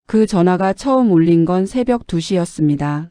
그 전화가 처음 울린 건 새벽 2시였습니다.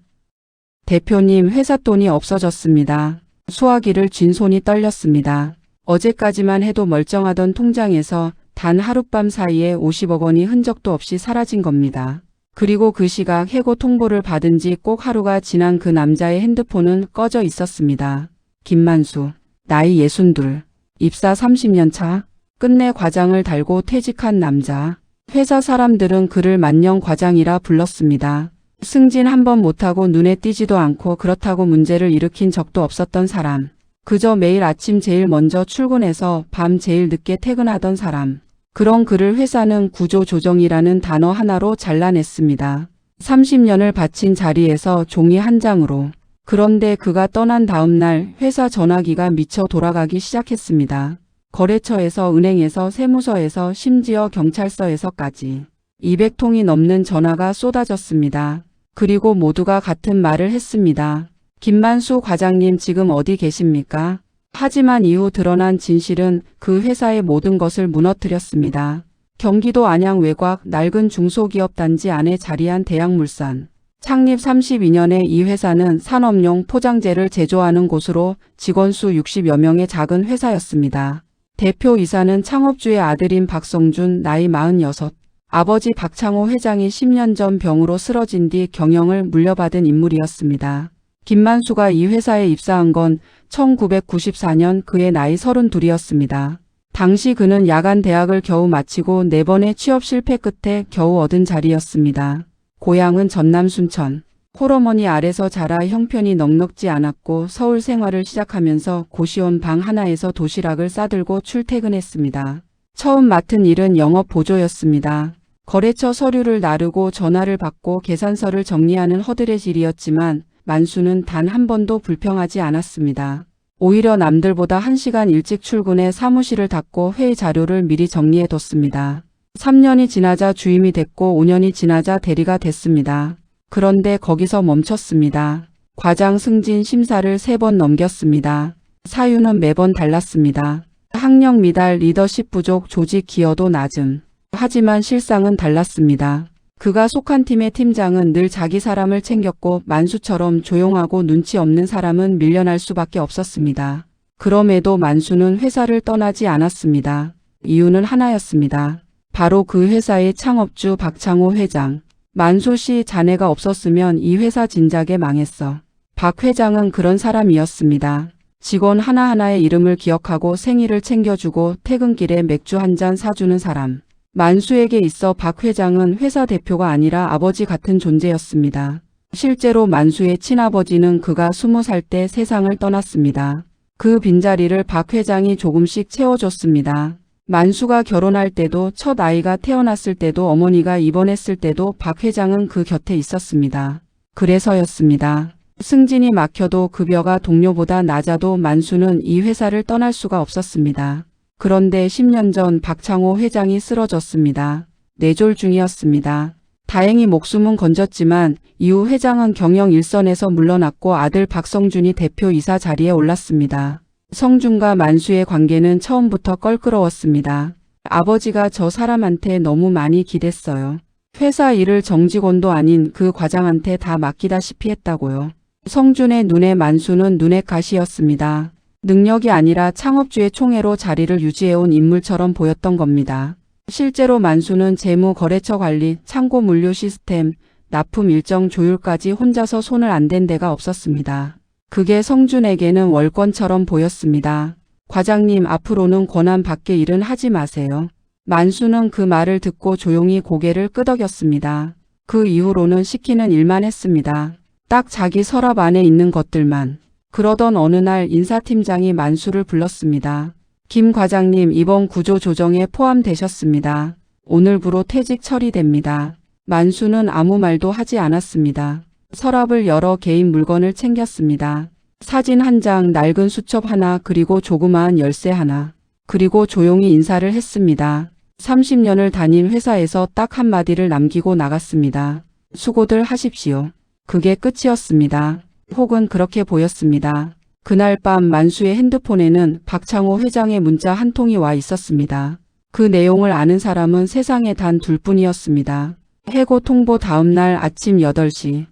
대표님, 회사 돈이 없어졌습니다. 수화기를 쥔 손이 떨렸습니다. 어제까지만 해도 멀쩡하던 통장에서 단 하룻밤 사이에 50억 원이 흔적도 없이 사라진 겁니다. 그리고 그 시각 해고 통보를 받은 지 꼭 하루가 지난 그 남자의 핸드폰은 꺼져 있었습니다. 김만수, 나이 62, 입사 30년 차, 끝내 과장을 달고 퇴직한 남자. 회사 사람들은 그를 만년 과장이라 불렀습니다. 승진 한 번 못하고 눈에 띄지도 않고 그렇다고 문제를 일으킨 적도 없었던 사람. 그저 매일 아침 제일 먼저 출근해서 밤 제일 늦게 퇴근하던 사람. 그런 그를 회사는 구조조정이라는 단어 하나로 잘라냈습니다. 30년을 바친 자리에서 종이 한 장으로. 그런데 그가 떠난 다음 날 회사 전화기가 미쳐 돌아가기 시작했습니다. 거래처에서, 은행에서, 세무서에서, 심지어 경찰서에서까지 200통이 넘는 전화가 쏟아졌습니다. 그리고 모두가 같은 말을 했습니다. 김만수 과장님 지금 어디 계십니까? 하지만 이후 드러난 진실은 그 회사의 모든 것을 무너뜨렸습니다. 경기도 안양 외곽 낡은 중소기업 단지 안에 자리한 대양물산. 창립 32년에 이 회사는 산업용 포장재를 제조하는 곳으로 직원 수 60여 명의 작은 회사였습니다. 대표이사는 창업주의 아들인 박성준, 나이 46. 아버지 박창호 회장이 10년 전 병으로 쓰러진 뒤 경영을 물려받은 인물이었습니다. 김만수가 이 회사에 입사한 건 1994년 그의 나이 32이었습니다. 당시 그는 야간 대학을 겨우 마치고 4번의 취업 실패 끝에 겨우 얻은 자리였습니다. 고향은 전남 순천. 홀어머니 아래서 자라 형편이 넉넉지 않았고 서울 생활을 시작하면서 고시원 방 하나에서 도시락을 싸들고 출퇴근했습니다. 처음 맡은 일은 영업 보조였습니다. 거래처 서류를 나르고 전화를 받고 계산서를 정리하는 허들의 일이었지만 만수는 단 한 번도 불평하지 않았습니다. 오히려 남들보다 1시간 일찍 출근해 사무실을 닫고 회의 자료를 미리 정리해뒀습니다. 3년이 지나자 주임이 됐고 5년이 지나자 대리가 됐습니다. 그런데 거기서 멈췄습니다. 과장 승진 심사를 3번 넘겼습니다. 사유는 매번 달랐습니다. 학력 미달, 리더십 부족, 조직 기여도 낮음. 하지만 실상은 달랐습니다. 그가 속한 팀의 팀장은 늘 자기 사람을 챙겼고 만수처럼 조용하고 눈치 없는 사람은 밀려날 수밖에 없었습니다. 그럼에도 만수는 회사를 떠나지 않았습니다. 이유는 하나였습니다. 바로 그 회사의 창업주 박창호 회장. 만수 씨, 자네가 없었으면 이 회사 진작에 망했어. 박 회장은 그런 사람이었습니다. 직원 하나하나의 이름을 기억하고 생일을 챙겨주고 퇴근길에 맥주 한 잔 사주는 사람. 만수에게 있어 박 회장은 회사 대표가 아니라 아버지 같은 존재였습니다. 실제로 만수의 친아버지는 그가 20살 때 세상을 떠났습니다. 그 빈자리를 박 회장이 조금씩 채워줬습니다. 만수가 결혼할 때도, 첫 아이가 태어났을 때도, 어머니가 입원했을 때도 박 회장은 그 곁에 있었습니다. 그래서였습니다. 승진이 막혀도 급여가 동료보다 낮아도 만수는 이 회사를 떠날 수가 없었습니다. 그런데 10년 전 박창호 회장이 쓰러졌습니다. 뇌졸 중이었습니다. 다행히 목숨은 건졌지만 이후 회장은 경영 일선에서 물러났고 아들 박성준이 대표이사 자리에 올랐습니다. 성준과 만수의 관계는 처음부터 껄끄러웠습니다. 아버지가 저 사람한테 너무 많이 기댔어요. 회사 일을 정직원도 아닌 그 과장한테 다 맡기다시피 했다고요. 성준의 눈에 만수는 눈의 가시였습니다. 능력이 아니라 창업주의 총애로 자리를 유지해온 인물처럼 보였던 겁니다. 실제로 만수는 재무, 거래처 관리, 창고 물류 시스템, 납품 일정 조율까지 혼자서 손을 안 댄 데가 없었습니다. 그게 성준에게는 월권처럼 보였습니다. 과장님, 앞으로는 권한 밖의 일은 하지 마세요. 만수는 그 말을 듣고 조용히 고개를 끄덕였습니다. 그 이후로는 시키는 일만 했습니다. 딱 자기 서랍 안에 있는 것들만. 그러던 어느 날 인사팀장이 만수를 불렀습니다. 김 과장님, 이번 구조조정에 포함되셨습니다. 오늘부로 퇴직 처리됩니다. 만수는 아무 말도 하지 않았습니다. 서랍을 열어 개인 물건을 챙겼습니다. 사진 한 장, 낡은 수첩 하나, 그리고 조그마한 열쇠 하나. 그리고 조용히 인사를 했습니다. 30년을 다닌 회사에서 딱 한마디를 남기고 나갔습니다. 수고들 하십시오. 그게 끝이었습니다. 혹은 그렇게 보였습니다. 그날 밤 만수의 핸드폰에는 박창호 회장의 문자 한 통이 와 있었습니다. 그 내용을 아는 사람은 세상에 단 둘뿐이었습니다. 해고 통보 다음 날 아침 8시.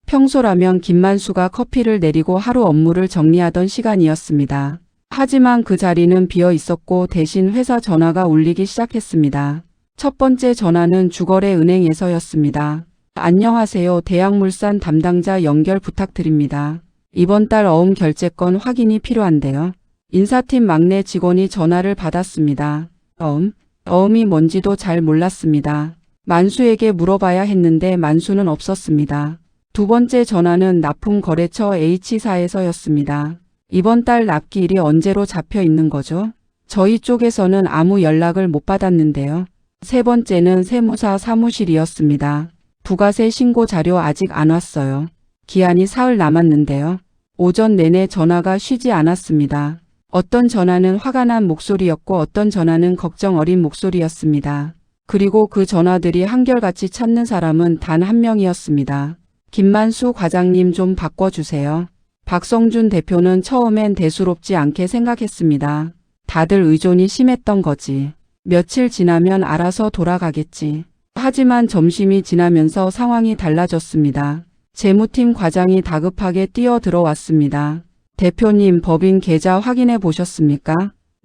평소라면 김만수가 커피를 내리고 하루 업무를 정리하던 시간이었습니다. 하지만 그 자리는 비어 있었고 대신 회사 전화가 울리기 시작했습니다. 첫 번째 전화는 주거래은행에서였습니다. 안녕하세요. 대양물산 담당자 연결 부탁드립니다. 이번 달 어음 결제건 확인이 필요한데요. 인사팀 막내 직원이 전화를 받았습니다. 어음이 뭔지도 잘 몰랐습니다. 만수에게 물어봐야 했는데 만수는 없었습니다. 두 번째 전화는 납품거래처 H사에서였습니다. 이번 달 납기일이 언제로 잡혀 있는 거죠? 저희 쪽에서는 아무 연락을 못 받았는데요. 세 번째는 세무사 사무실이었습니다. 부가세 신고 자료 아직 안 왔어요. 기한이 사흘 남았는데요. 오전 내내 전화가 쉬지 않았습니다. 어떤 전화는 화가 난 목소리였고 어떤 전화는 걱정 어린 목소리였습니다. 그리고 그 전화들이 한결같이 찾는 사람은 단 한 명이었습니다. 김만수 과장님 좀 바꿔주세요. 박성준 대표는 처음엔 대수롭지 않게 생각했습니다. 다들 의존이 심했던 거지. 며칠 지나면 알아서 돌아가겠지. 하지만 점심이 지나면서 상황이 달라졌습니다. 재무팀 과장이 다급하게 뛰어들어왔습니다. 대표님, 법인 계좌 확인해 보셨습니까?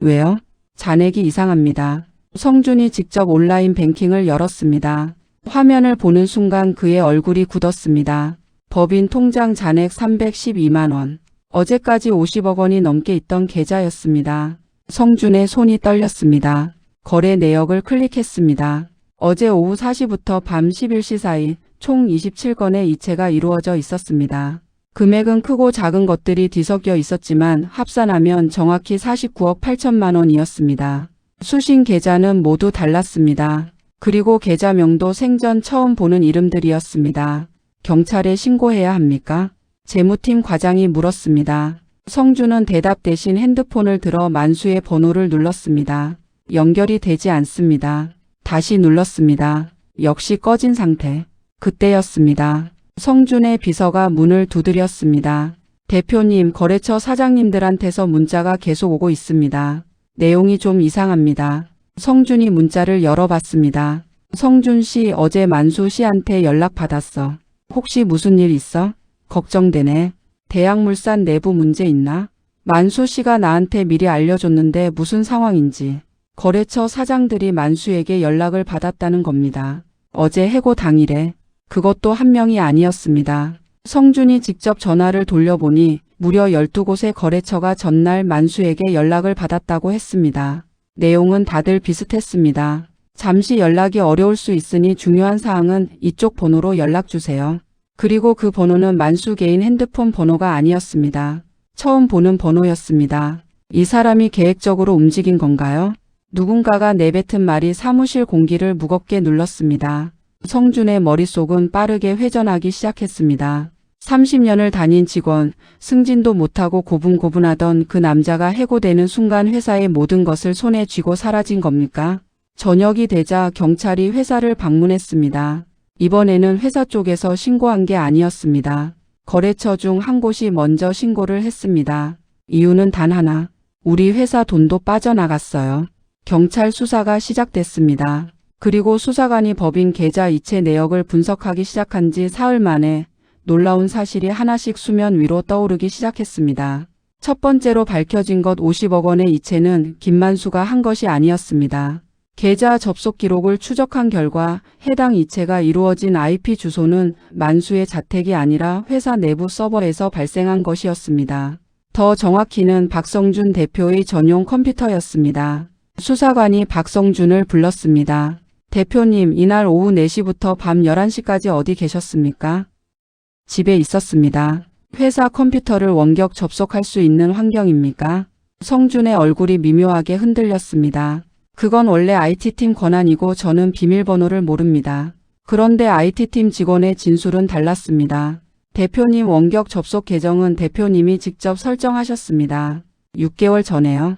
왜요? 잔액이 이상합니다. 성준이 직접 온라인 뱅킹을 열었습니다. 화면을 보는 순간 그의 얼굴이 굳었습니다. 법인 통장 잔액 312만 원. 어제까지 50억 원이 넘게 있던 계좌였습니다. 성준의 손이 떨렸습니다. 거래 내역을 클릭했습니다. 어제 오후 4시부터 밤 11시 사이 총 27건의 이체가 이루어져 있었습니다. 금액은 크고 작은 것들이 뒤섞여 있었지만 합산하면 정확히 49억 8천만 원이었습니다. 수신 계좌는 모두 달랐습니다. 그리고 계좌명도 생전 처음 보는 이름들이었습니다. 경찰에 신고해야 합니까? 재무팀 과장이 물었습니다. 성준은 대답 대신 핸드폰을 들어 만수의 번호를 눌렀습니다. 연결이 되지 않습니다. 다시 눌렀습니다. 역시 꺼진 상태. 그때였습니다. 성준의 비서가 문을 두드렸습니다. 대표님, 거래처 사장님들한테서 문자가 계속 오고 있습니다. 내용이 좀 이상합니다. 성준이 문자를 열어봤습니다. 성준 씨, 어제 만수 씨한테 연락받았어. 혹시 무슨 일 있어? 걱정되네. 대양물산 내부 문제 있나? 만수 씨가 나한테 미리 알려줬는데 무슨 상황인지. 거래처 사장들이 만수에게 연락을 받았다는 겁니다. 어제 해고 당일에. 그것도 한 명이 아니었습니다. 성준이 직접 전화를 돌려보니 무려 12곳의 거래처가 전날 만수에게 연락을 받았다고 했습니다. 내용은 다들 비슷했습니다. 잠시 연락이 어려울 수 있으니 중요한 사항은 이쪽 번호로 연락주세요. 그리고 그 번호는 만수 개인 핸드폰 번호가 아니었습니다. 처음 보는 번호였습니다. 이 사람이 계획적으로 움직인 건가요? 누군가가 내뱉은 말이 사무실 공기를 무겁게 눌렀습니다. 성준의 머릿속은 빠르게 회전하기 시작했습니다. 30년을 다닌 직원, 승진도 못하고 고분고분하던 그 남자가 해고되는 순간 회사의 모든 것을 손에 쥐고 사라진 겁니까? 저녁이 되자 경찰이 회사를 방문했습니다. 이번에는 회사 쪽에서 신고한 게 아니었습니다. 거래처 중 한 곳이 먼저 신고를 했습니다. 이유는 단 하나. 우리 회사 돈도 빠져나갔어요. 경찰 수사가 시작됐습니다. 그리고 수사관이 법인 계좌 이체 내역을 분석하기 시작한 지 사흘 만에 놀라운 사실이 하나씩 수면 위로 떠오르기 시작했습니다. 첫 번째로 밝혀진 것 50억 원의 이체는 김만수가 한 것이 아니었습니다. 계좌 접속 기록을 추적한 결과 해당 이체가 이루어진 IP 주소는 만수의 자택이 아니라 회사 내부 서버에서 발생한 것이었습니다. 더 정확히는 박성준 대표의 전용 컴퓨터였습니다. 수사관이 박성준을 불렀습니다. 대표님, 이날 오후 4시부터 밤 11시까지 어디 계셨습니까? 집에 있었습니다. 회사 컴퓨터를 원격 접속할 수 있는 환경입니까? 성준의 얼굴이 미묘하게 흔들렸습니다. 그건 원래 IT팀 권한이고 저는 비밀번호를 모릅니다. 그런데 IT팀 직원의 진술은 달랐습니다. 대표님, 원격 접속 계정은 대표님이 직접 설정하셨습니다. 6개월 전에요.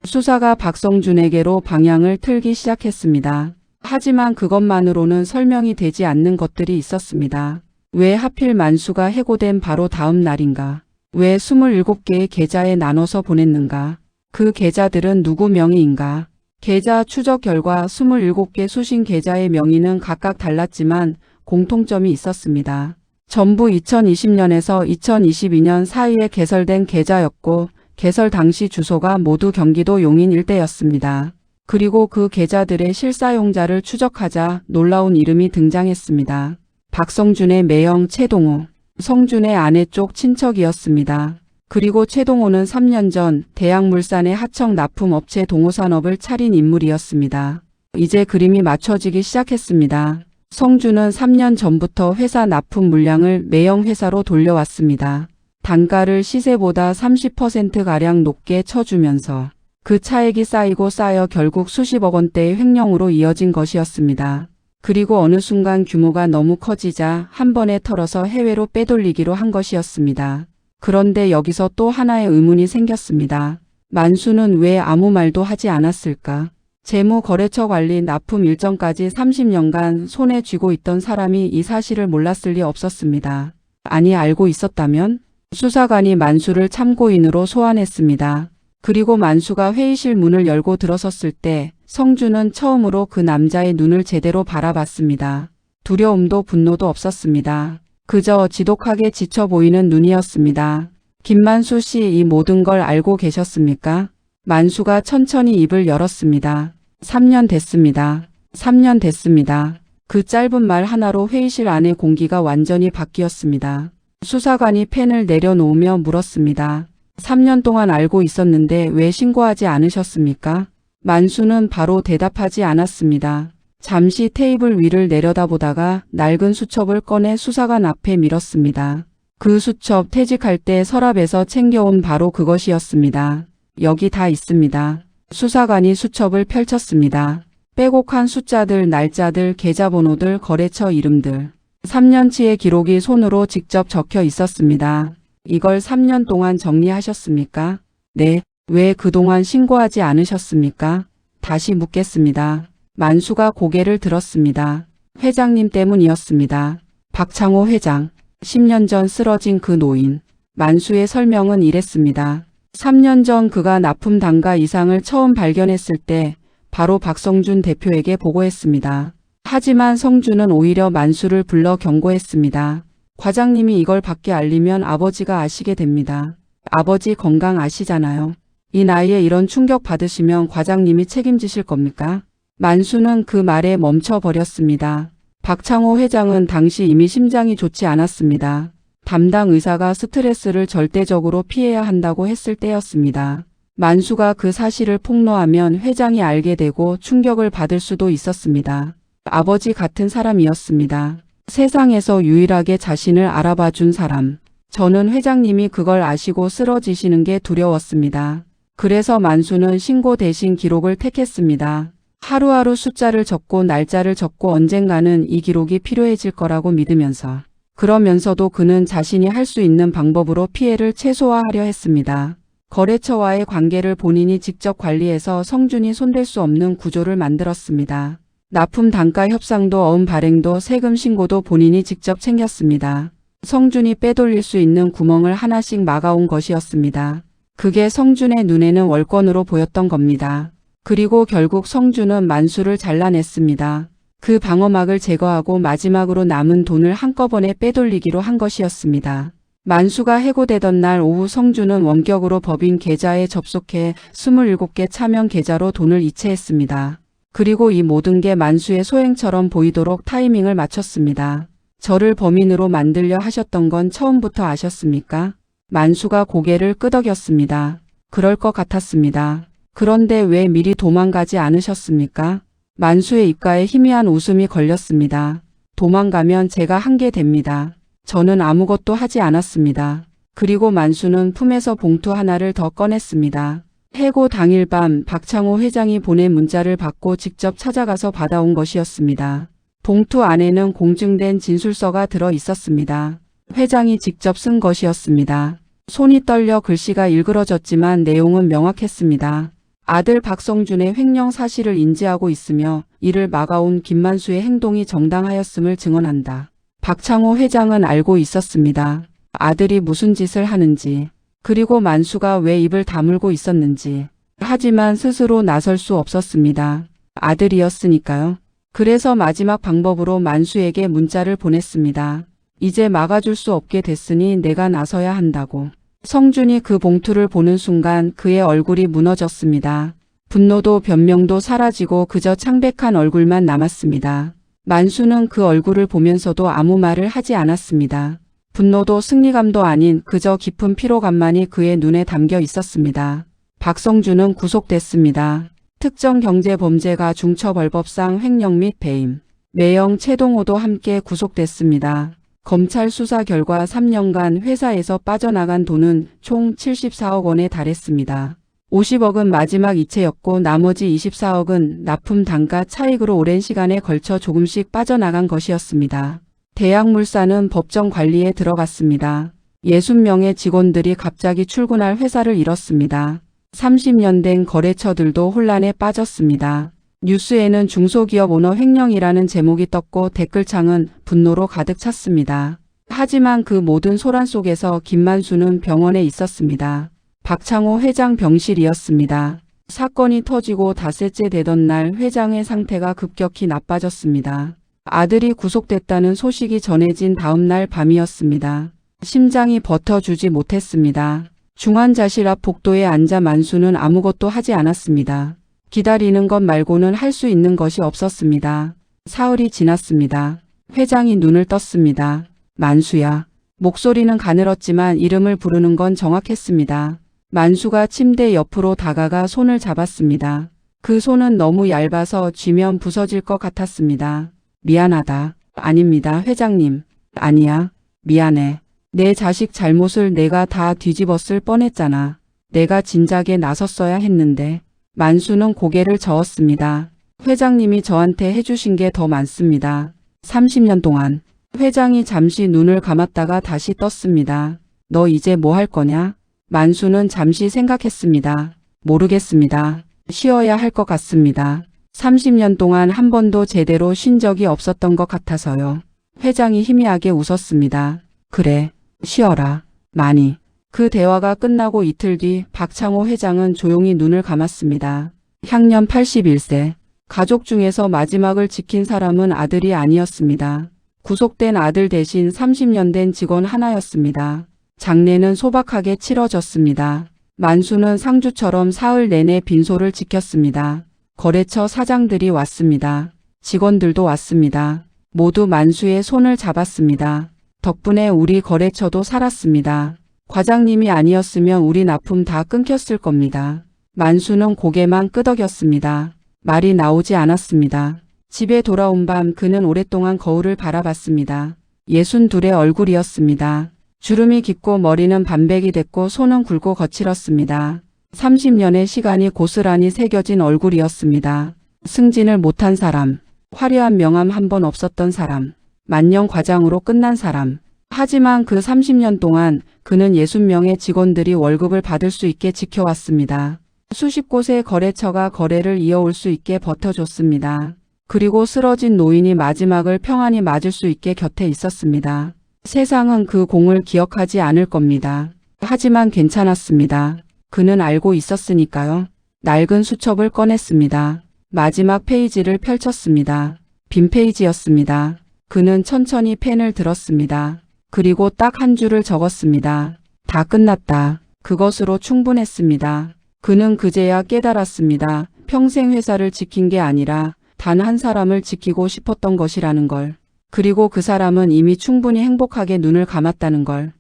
수사가 박성준에게로 방향을 틀기 시작했습니다. 하지만 그것만으로는 설명이 되지 않는 것들이 있었습니다. 왜 하필 만수가 해고된 바로 다음 날인가? 왜 27개의 계좌에 나눠서 보냈는가? 그 계좌들은 누구 명의인가? 계좌 추적 결과 27개 수신 계좌의 명의는 각각 달랐지만 공통점이 있었습니다. 전부 2020년에서 2022년 사이에 개설된 계좌였고 개설 당시 주소가 모두 경기도 용인 일대였습니다. 그리고 그 계좌들의 실사용자를 추적하자 놀라운 이름이 등장했습니다. 박성준의 매형 최동호, 성준의 아내 쪽 친척이었습니다. 그리고 최동호는 3년 전 대양물산의 하청 납품업체 동호산업을 차린 인물이었습니다. 이제 그림이 맞춰지기 시작했습니다. 성준은 3년 전부터 회사 납품 물량을 매형 회사로 돌려왔습니다. 단가를 시세보다 30%가량 높게 쳐주면서 그 차액이 쌓이고 쌓여 결국 수십억 원대의 횡령으로 이어진 것이었습니다. 그리고 어느 순간 규모가 너무 커지자 한 번에 털어서 해외로 빼돌리기로 한 것이었습니다. 그런데 여기서 또 하나의 의문이 생겼습니다. 만수는 왜 아무 말도 하지 않았을까? 재무거래처 관리 납품 일정까지 30년간 손에 쥐고 있던 사람이 이 사실을 몰랐을 리 없었습니다. 아니, 알고 있었다면? 수사관이 만수를 참고인으로 소환했습니다. 그리고 만수가 회의실 문을 열고 들어섰을 때 성준은 처음으로 그 남자의 눈을 제대로 바라봤습니다. 두려움도 분노도 없었습니다. 그저 지독하게 지쳐 보이는 눈이었습니다. 김만수 씨, 이 모든 걸 알고 계셨습니까? 만수가 천천히 입을 열었습니다. 3년 됐습니다. 3년 됐습니다. 그 짧은 말 하나로 회의실 안의 공기가 완전히 바뀌었습니다. 수사관이 펜을 내려놓으며 물었습니다. 3년 동안 알고 있었는데 왜 신고하지 않으셨습니까? 만수는 바로 대답하지 않았습니다. 잠시 테이블 위를 내려다보다가 낡은 수첩을 꺼내 수사관 앞에 밀었습니다. 그 수첩 퇴직할 때 서랍에서 챙겨온 바로 그것이었습니다. 여기 다 있습니다. 수사관이 수첩을 펼쳤습니다. 빼곡한 숫자들, 날짜들, 계좌번호들, 거래처 이름들. 3년치의 기록이 손으로 직접 적혀 있었습니다. 이걸 3년 동안 정리하셨습니까? 네. 왜 그동안 신고하지 않으셨습니까? 다시 묻겠습니다. 만수가 고개를 들었습니다. 회장님 때문이었습니다. 박창호 회장. 10년 전 쓰러진 그 노인. 만수의 설명은 이랬습니다. 3년 전 그가 납품 단가 이상을 처음 발견했을 때 바로 박성준 대표에게 보고했습니다. 하지만 성준은 오히려 만수를 불러 경고했습니다. 과장님이 이걸 밖에 알리면 아버지가 아시게 됩니다. 아버지 건강 아시잖아요. 이 나이에 이런 충격 받으시면 과장님이 책임지실 겁니까? 만수는 그 말에 멈춰버렸습니다. 박창호 회장은 당시 이미 심장이 좋지 않았습니다. 담당 의사가 스트레스를 절대적으로 피해야 한다고 했을 때였습니다. 만수가 그 사실을 폭로하면 회장이 알게 되고 충격을 받을 수도 있었습니다. 아버지 같은 사람이었습니다. 세상에서 유일하게 자신을 알아봐준 사람. 저는 회장님이 그걸 아시고 쓰러지시는 게 두려웠습니다. 그래서 만수는 신고 대신 기록을 택했습니다. 하루하루 숫자를 적고 날짜를 적고 언젠가는 이 기록이 필요해질 거라고 믿으면서. 그러면서도 그는 자신이 할 수 있는 방법으로 피해를 최소화하려 했습니다. 거래처와의 관계를 본인이 직접 관리해서 성준이 손댈 수 없는 구조를 만들었습니다. 납품 단가 협상도 어음 발행도 세금 신고도 본인이 직접 챙겼습니다. 성준이 빼돌릴 수 있는 구멍을 하나씩 막아온 것이었습니다. 그게 성준의 눈에는 월권으로 보였던 겁니다. 그리고 결국 성준은 만수를 잘라냈습니다. 그 방어막을 제거하고 마지막으로 남은 돈을 한꺼번에 빼돌리기로 한 것이었습니다. 만수가 해고되던 날 오후 성준은 원격으로 법인 계좌에 접속해 27개 차명 계좌로 돈을 이체했습니다. 그리고 이 모든 게 만수의 소행처럼 보이도록 타이밍을 맞췄습니다. 저를 범인으로 만들려 하셨던 건 처음부터 아셨습니까? 만수가 고개를 끄덕였습니다. 그럴 것 같았습니다. 그런데 왜 미리 도망가지 않으셨습니까? 만수의 입가에 희미한 웃음이 걸렸습니다. 도망가면 제가 한 게 됩니다. 저는 아무것도 하지 않았습니다. 그리고 만수는 품에서 봉투 하나를 더 꺼냈습니다. 해고 당일 밤 박창호 회장이 보낸 문자를 받고 직접 찾아가서 받아온 것이었습니다. 봉투 안에는 공증된 진술서가 들어 있었습니다. 회장이 직접 쓴 것이었습니다. 손이 떨려 글씨가 일그러졌지만 내용은 명확했습니다. 아들 박성준의 횡령 사실을 인지하고 있으며 이를 막아온 김만수의 행동이 정당하였음을 증언한다. 박창호 회장은 알고 있었습니다. 아들이 무슨 짓을 하는지, 그리고 만수가 왜 입을 다물고 있었는지. 하지만 스스로 나설 수 없었습니다. 아들이었으니까요. 그래서 마지막 방법으로 만수에게 문자를 보냈습니다. 이제 막아줄 수 없게 됐으니 내가 나서야 한다고. 성준이 그 봉투를 보는 순간 그의 얼굴이 무너졌습니다. 분노도 변명도 사라지고 그저 창백한 얼굴만 남았습니다. 만수는 그 얼굴을 보면서도 아무 말을 하지 않았습니다. 분노도 승리감도 아닌 그저 깊은 피로감만이 그의 눈에 담겨 있었습니다. 박성준은 구속됐습니다. 특정 경제범죄가 중처벌법상 횡령 및 배임, 매형 최동호도 함께 구속됐습니다. 검찰 수사 결과 3년간 회사에서 빠져나간 돈은 총 74억 원에 달했습니다. 50억은 마지막 이체였고 나머지 24억은 납품 단가 차익으로 오랜 시간에 걸쳐 조금씩 빠져나간 것이었습니다. 대약물사는 법정 관리에 들어갔습니다. 60명의 직원들이 갑자기 출근할 회사를 잃었습니다. 30년 된 거래처들도 혼란에 빠졌습니다. 뉴스에는 중소기업 오너 횡령이라는 제목이 떴고 댓글창은 분노로 가득 찼습니다. 하지만 그 모든 소란 속에서 김만수는 병원에 있었습니다. 박창호 회장 병실이었습니다. 사건이 터지고 닷새째 되던 날 회장의 상태가 급격히 나빠졌습니다. 아들이 구속됐다는 소식이 전해진 다음 날 밤이었습니다. 심장이 버텨주지 못했습니다. 중환자실 앞 복도에 앉아 만수는 아무것도 하지 않았습니다. 기다리는 것 말고는 할 수 있는 것이 없었습니다. 사흘이 지났습니다. 회장이 눈을 떴습니다. 만수야. 목소리는 가늘었지만 이름을 부르는 건 정확했습니다. 만수가 침대 옆으로 다가가 손을 잡았습니다. 그 손은 너무 얇아서 쥐면 부서질 것 같았습니다. 미안하다. 아닙니다, 회장님. 아니야. 미안해. 내 자식 잘못을 내가 다 뒤집었을 뻔했잖아. 내가 진작에 나섰어야 했는데. 만수는 고개를 저었습니다. 회장님이 저한테 해주신 게 더 많습니다. 30년 동안. 회장이 잠시 눈을 감았다가 다시 떴습니다. 너 이제 뭐 할 거냐? 만수는 잠시 생각했습니다. 모르겠습니다. 쉬어야 할 것 같습니다. 30년 동안 한 번도 제대로 쉰 적이 없었던 것 같아서요. 회장이 희미하게 웃었습니다. 그래, 쉬어라. 많이. 그 대화가 끝나고 이틀 뒤 박창호 회장은 조용히 눈을 감았습니다. 향년 81세. 가족 중에서 마지막을 지킨 사람은 아들이 아니었습니다. 구속된 아들 대신 30년 된 직원 하나였습니다. 장례는 소박하게 치러졌습니다. 만수는 상주처럼 사흘 내내 빈소를 지켰습니다. 거래처 사장들이 왔습니다. 직원들도 왔습니다. 모두 만수의 손을 잡았습니다. 덕분에 우리 거래처도 살았습니다. 과장님이 아니었으면 우리 납품 다 끊겼을 겁니다. 만수는 고개만 끄덕였습니다. 말이 나오지 않았습니다. 집에 돌아온 밤 그는 오랫동안 거울을 바라봤습니다. 62의 얼굴이었습니다. 주름이 깊고 머리는 반백이 됐고 손은 굵고 거칠었습니다. 30년의 시간이 고스란히 새겨진 얼굴이었습니다. 승진을 못한 사람, 화려한 명함 한 번 없었던 사람, 만년 과장으로 끝난 사람. 하지만 그 30년 동안 그는 60명의 직원들이 월급을 받을 수 있게 지켜왔습니다. 수십 곳의 거래처가 거래를 이어올 수 있게 버텨줬습니다. 그리고 쓰러진 노인이 마지막을 평안히 맞을 수 있게 곁에 있었습니다. 세상은 그 공을 기억하지 않을 겁니다. 하지만 괜찮았습니다. 그는 알고 있었으니까요. 낡은 수첩을 꺼냈습니다. 마지막 페이지를 펼쳤습니다. 빈 페이지였습니다. 그는 천천히 펜을 들었습니다. 그리고 딱 한 줄을 적었습니다. 다 끝났다. 그것으로 충분했습니다. 그는 그제야 깨달았습니다. 평생 회사를 지킨 게 아니라 단 한 사람을 지키고 싶었던 것이라는 걸. 그리고 그 사람은 이미 충분히 행복하게 눈을 감았다는 걸.